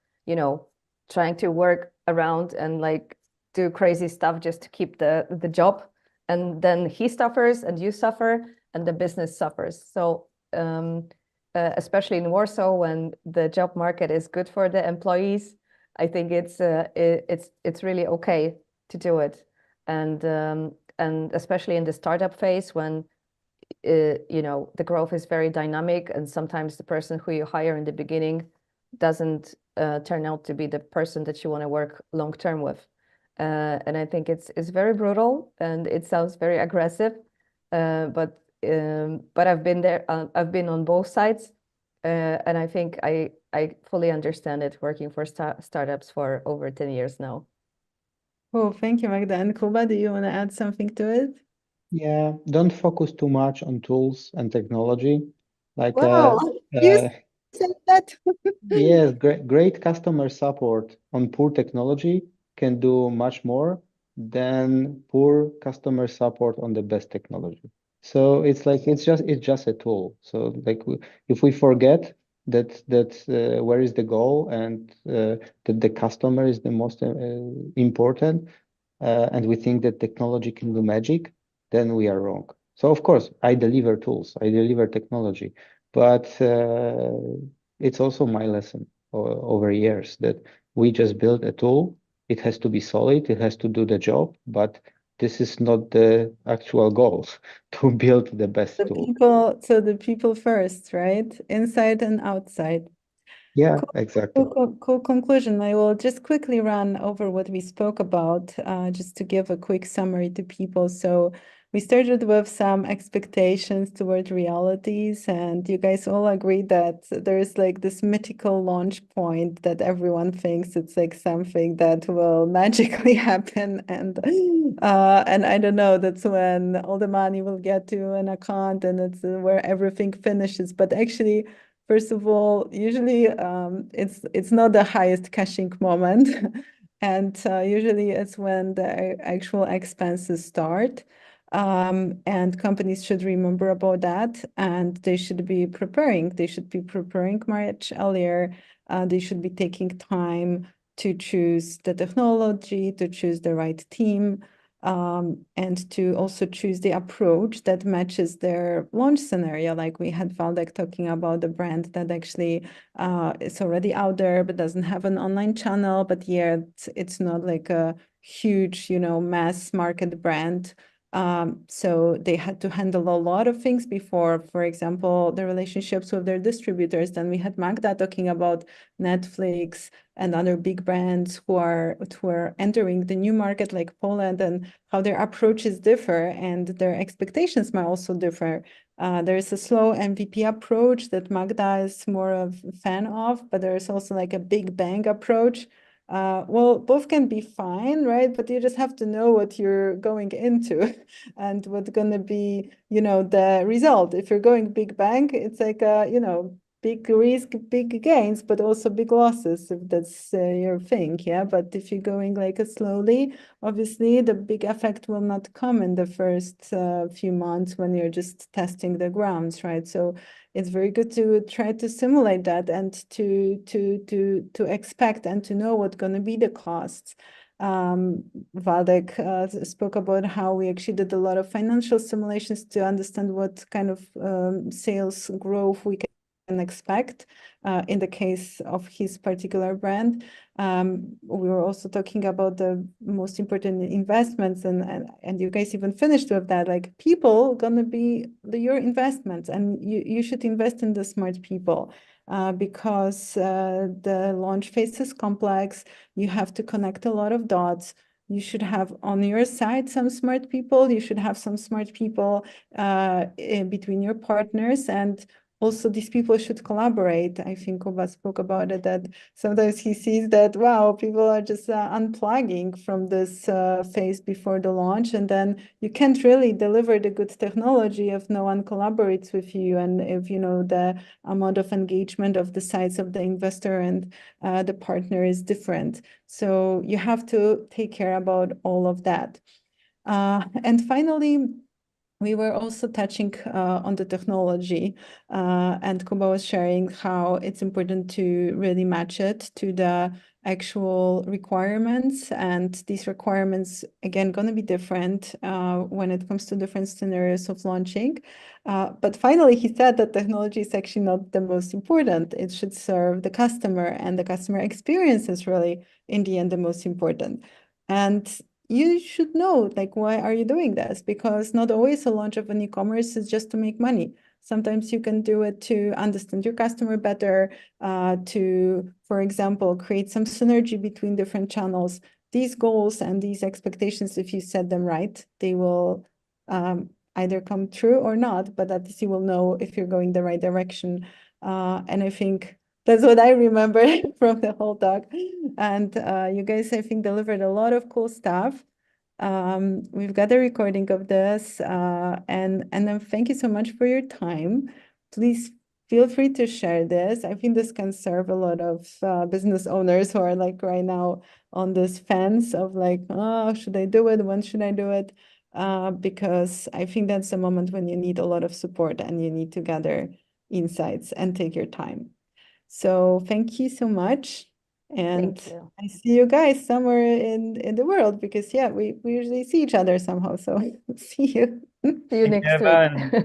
trying to work around and like do crazy stuff just to keep the job. And then he suffers and you suffer and the business suffers. So especially in Warsaw, when the job market is good for the employees, I think it's really okay to do it. And especially in the startup phase, when the growth is very dynamic, and sometimes the person who you hire in the beginning doesn't turn out to be the person that you want to work long term with. And I think it's very brutal and it sounds very aggressive, but I've been there. I've been on both sides, and I think I fully understand it, working for startups for over 10 years now. Oh, thank you, Magda. And Kuba, do you want to add something to it? Yeah, don't focus too much on tools and technology. Like, Wow, you said that. yes, great customer support on poor technology can do much more than poor customer support on the best technology. So it's like it's just a tool. So like if we forget that where is the goal, and that the customer is the most important, and we think that technology can do magic, then we are wrong. So of course, I deliver tools, I deliver technology, but it's also my lesson over years that we just build a tool. It has to be solid, it has to do the job, but this is not the actual goal to build the best tool. So the people first, right? Inside and outside. Yeah, exactly. Cool conclusion. I will just quickly run over what we spoke about, just to give a quick summary to people. So we started with some expectations toward realities, and you guys all agreed that there's like this mythical launch point that everyone thinks it's like something that will magically happen, and I don't know, that's when all the money will get to an account and it's where everything finishes. But actually, first of all, usually it's not the highest caching moment, and usually it's when the actual expenses start. And companies should remember about that, and they should be preparing. They should be preparing much earlier. They should be taking time to choose the technology, to choose the right team, and to also choose the approach that matches their launch scenario. Like we had Waldek talking about the brand that actually is already out there but doesn't have an online channel, but yet it's not like a huge, mass market brand. So they had to handle a lot of things before, for example, the relationships with their distributors. Then we had Magda talking about Netflix and other big brands who are entering the new market like Poland, and how their approaches differ and their expectations might also differ. There is a slow MVP approach that Magda is more of a fan of, but there is also like a big bang approach Well, both can be fine, right? But you just have to know what you're going into and what's going to be, the result. If you're going big bang, it's like, big risk, big gains, but also big losses, if that's your thing, yeah? But if you're going like slowly, obviously the big effect will not come in the first few months when you're just testing the grounds, right? So it's very good to try to simulate that and to expect and to know what's going to be the costs. Waldek spoke about how we actually did a lot of financial simulations to understand what kind of sales growth we can expect in the case of his particular brand. We were also talking about the most important investments, and you guys even finished with that, like people gonna be your investments, and you should invest in the smart people because the launch phase is complex. You have to connect a lot of dots. You should have on your side some smart people. You should have some smart people in between your partners, and also these people should collaborate. I think Kuba spoke about it, that sometimes he sees that, wow, people are just unplugging from this phase before the launch, and then you can't really deliver the good technology if no one collaborates with you, and if the amount of engagement of the sides of the investor and the partner is different. So you have to take care about all of that. And finally, we were also touching on the technology, and Kuba was sharing how it's important to really match it to the actual requirements. And these requirements, again, going to be different when it comes to different scenarios of launching. But finally, he said that technology is actually not the most important. It should serve the customer, and the customer experience is really, in the end, the most important. And you should know, like, why are you doing this? Because not always a launch of an e-commerce is just to make money. Sometimes you can do it to understand your customer better, to, for example, create some synergy between different channels. These goals and these expectations, if you set them right, they will either come true or not, but at least you will know if you're going the right direction. And I think that's what I remember from the whole talk. And you guys, I think, delivered a lot of cool stuff. We've got a recording of this, and then thank you so much for your time. Please feel free to share this. I think this can serve a lot of business owners who are like right now on this fence of like, oh, should I do it? When should I do it? Because I think that's the moment when you need a lot of support and you need to gather insights and take your time. So thank you so much. And Thank you. I see you guys somewhere in the world, because yeah, we usually see each other somehow. So see you. See you Thank you, next Evan. week.